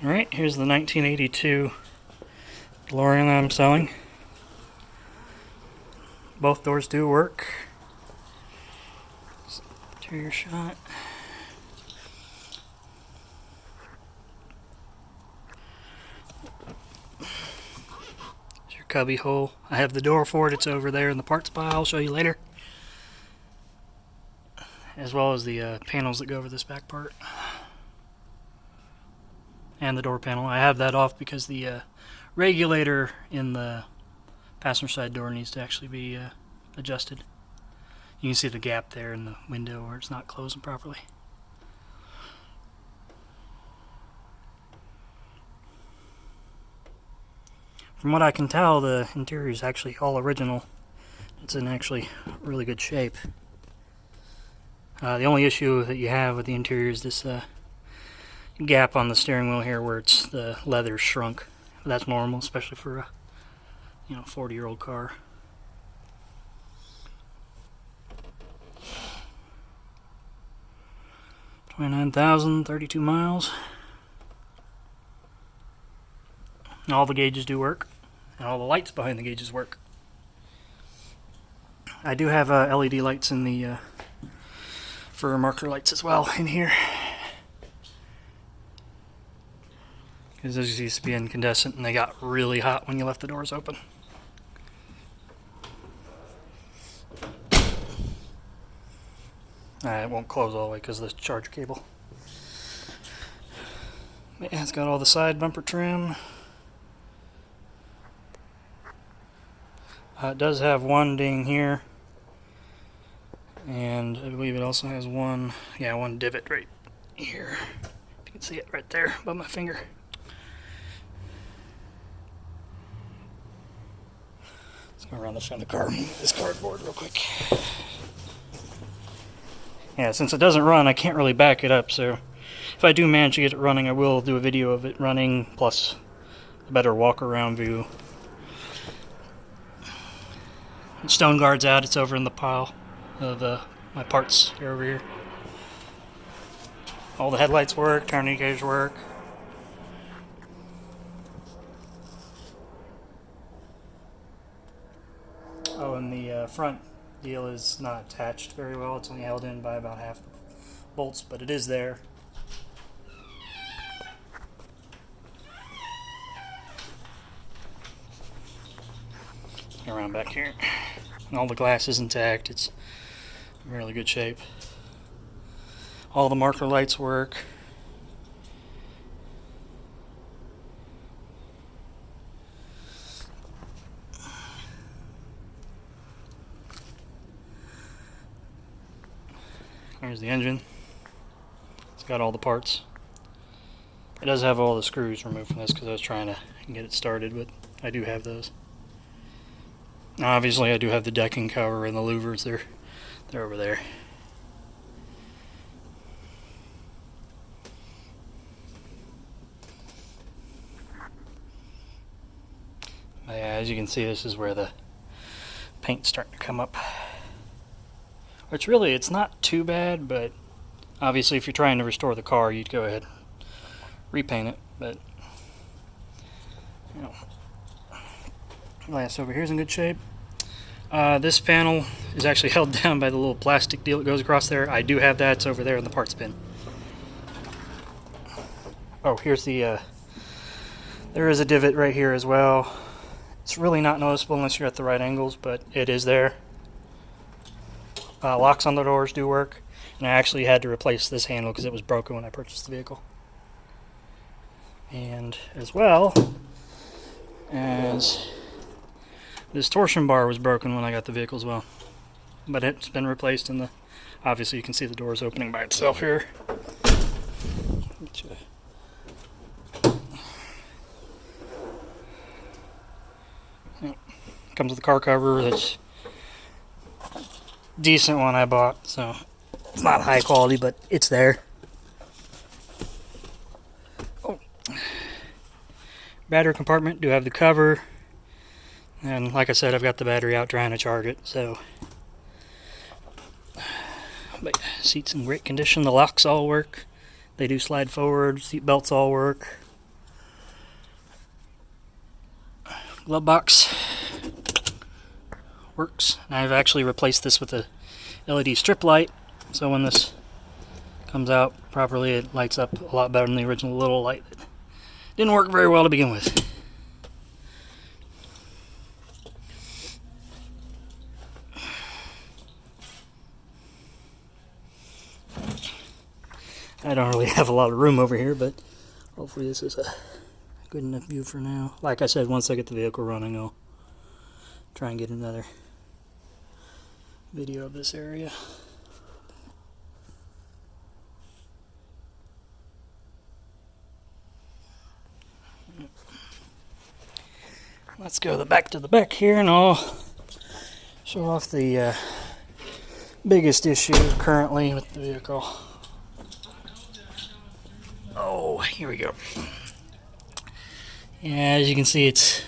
Alright, here's the 1982 DeLorean that I'm selling. Both doors do work. Interior shot. There's your cubby hole. I have the door for it. It's over there in the parts pile. I'll show you later. As well as the panels that go over this back part. And the door panel. I have that off because the regulator in the passenger side door needs to actually be adjusted. You can see the gap there in the window where it's not closing properly. From what I can tell, the interior is actually all original. It's in actually really good shape. The only issue that you have with the interior is this gap on the steering wheel here where it's the leather shrunk. But that's normal, especially for a 40-year-old car. $29,032 miles. And all the gauges do work, and all the lights behind the gauges work. I do have LED lights in the for marker lights as well in here, because those used to be incandescent and they got really hot when you left the doors open. It won't close all the way because of the charger cable. But yeah, it's got all the side bumper trim. It does have one ding here, and I believe it also has one divot right here. You can see it right there above my finger. Let's go around the front of the car, move this cardboard real quick. Yeah, since it doesn't run, I can't really back it up, so if I do manage to get it running, I will do a video of it running, plus a better walk-around view. Stone guard's out, it's over in the pile of my parts here over here. All the headlights work, turn indicators work. Oh, and the front deal is not attached very well. It's only held in by about half the bolts, but it is there. Around back here. And all the glass is intact. It's in really good shape. All the marker lights work. Here's the engine. It's got all the parts. It does have all the screws removed from this because I was trying to get it started, but I do have those. Now, obviously, I do have the decking cover and the louvers. They're over there. But yeah, as you can see, this is where the paint's starting to come up. Which really, it's not too bad, but obviously if you're trying to restore the car, you'd go ahead and repaint it, but glass over here is in good shape. This panel is actually held down by the little plastic deal that goes across there. I do have that. It's over there in the parts bin. Oh, here's the there is a divot right here as well. It's really not noticeable unless you're at the right angles, but it is there. Locks on the doors do work, and I actually had to replace this handle because it was broken when I purchased the vehicle. And as well as this torsion bar was broken when I got the vehicle as well, but it's been replaced, and obviously you can see the doors opening by itself here. Comes with a car cover that's decent one I bought, so it's not high quality, but it's there. Oh. Battery compartment, do have the cover, and like I said, I've got the battery out trying to charge it, so. But seats in great condition, the locks all work, they do slide forward, seat belts all work. glove box works. And I've actually replaced this with a LED strip light, so when this comes out properly, it lights up a lot better than the original little light that didn't work very well to begin with. I don't really have a lot of room over here, but hopefully this is a good enough view for now. Like I said, once I get the vehicle running, I'll try and get another video of this area. Let's go back to the back here, and I'll show off the biggest issue currently with the vehicle. Oh, here we go. Yeah, as you can see, it's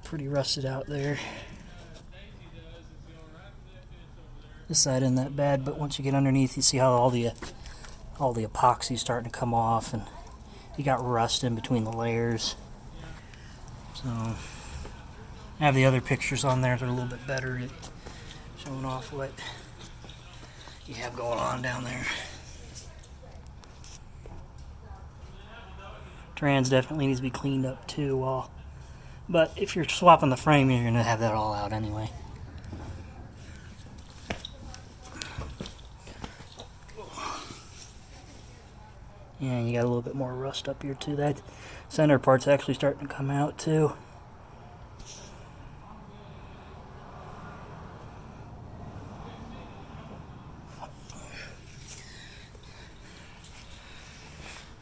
pretty rusted out there. This side isn't that bad, but once you get underneath, you see how all the epoxy is starting to come off, and you got rust in between the layers. So I have the other pictures on there that are a little bit better at showing off what you have going on down there. Trans definitely needs to be cleaned up too, but if you're swapping the frame, you're going to have that all out anyway. Yeah, you got a little bit more rust up here too. That center part's actually starting to come out too.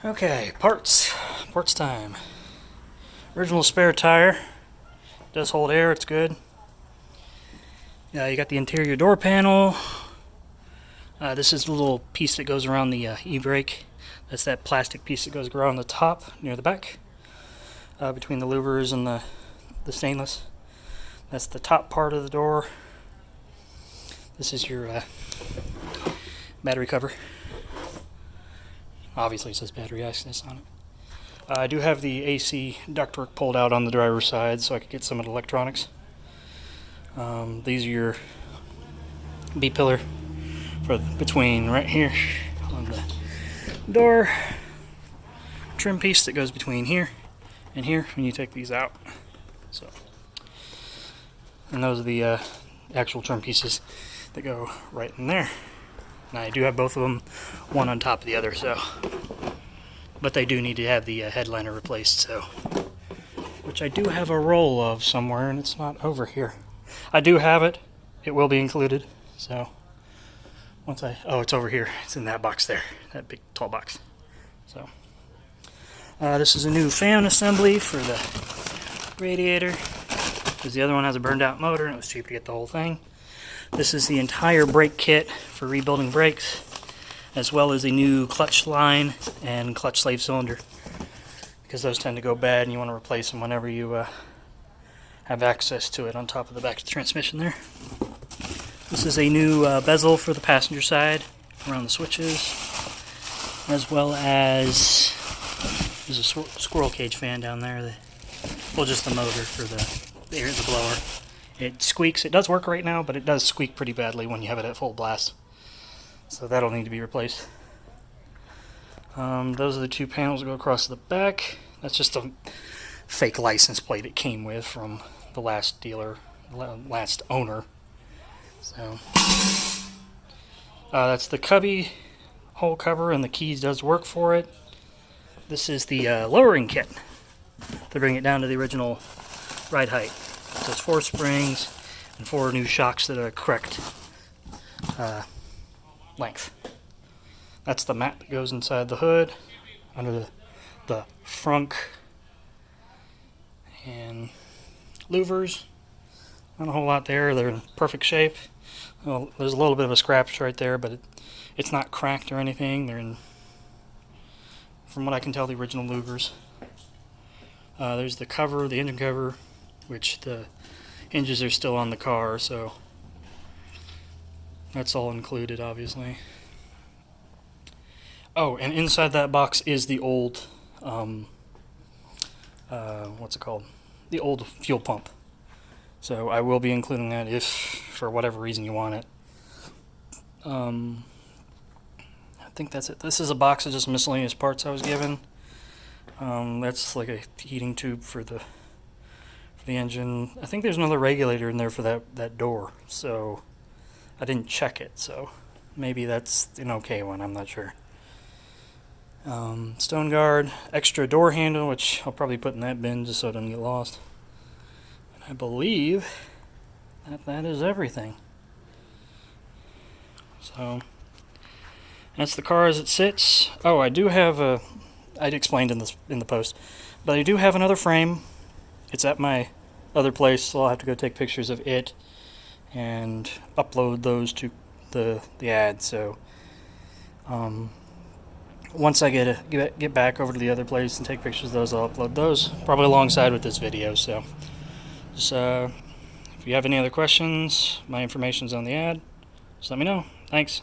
Okay, parts time. Original spare tire. Does hold air, it's good. You got the interior door panel. This is the little piece that goes around the e-brake. That's that plastic piece that goes around the top near the back, between the louvers and the stainless. That's the top part of the door. This is your battery cover. Obviously it says battery access on it. I do have the AC ductwork pulled out on the driver's side so I could get some of the electronics. These are your B-pillar for between right here on the door. Trim piece that goes between here and here when you take these out. So, and those are the actual trim pieces that go right in there. And I do have both of them, one on top of the other, so. But they do need to have the headliner replaced, so. Which I do have a roll of somewhere, and it's not over here. I do have it. It will be included, so. Oh, it's over here. It's in that box there, that big tall box. So. This is a new fan assembly for the radiator, because the other one has a burned out motor, and it was cheap to get the whole thing. This is the entire brake kit for rebuilding brakes, as well as a new clutch line and clutch slave cylinder, because those tend to go bad and you want to replace them whenever you have access to it on top of the back of the transmission there. This is a new bezel for the passenger side around the switches, as well as there's a squirrel cage fan down there, just the motor for the blower. It squeaks. It does work right now, but it does squeak pretty badly when you have it at full blast. So that'll need to be replaced. Those are the two panels that go across the back. That's just a fake license plate it came with from the last dealer, last owner. So that's the cubby hole cover, and the keys does work for it. This is the lowering kit to bring it down to the original ride height. So it's 4 springs and 4 new shocks that are correct length. That's the mat that goes inside the hood, under the frunk and louvers. Not a whole lot there. They're in perfect shape. Well, there's a little bit of a scratch right there, but it's not cracked or anything. They're in, from what I can tell, the original louvers. There's the cover, the engine cover, which the hinges are still on the car, so that's all included, obviously. Oh, and inside that box is the old, what's it called? the old fuel pump. So I will be including that if, for whatever reason, you want it. I think that's it. This is a box of just miscellaneous parts I was given. That's like a heating tube for the engine. I think there's another regulator in there for that door. So I didn't check it. So maybe that's an okay one. I'm not sure. Stone guard, extra door handle, which I'll probably put in that bin just so it doesn't get lost. And I believe that is everything. So that's the car as it sits. Oh, I do have I'd explained in the post, but I do have another frame. It's at my other place, so I'll have to go take pictures of it and upload those to the ad. So once I get back over to the other place and take pictures of those, I'll upload those probably alongside with this video. So just if you have any other questions, my information's on the ad. Just let me know. Thanks.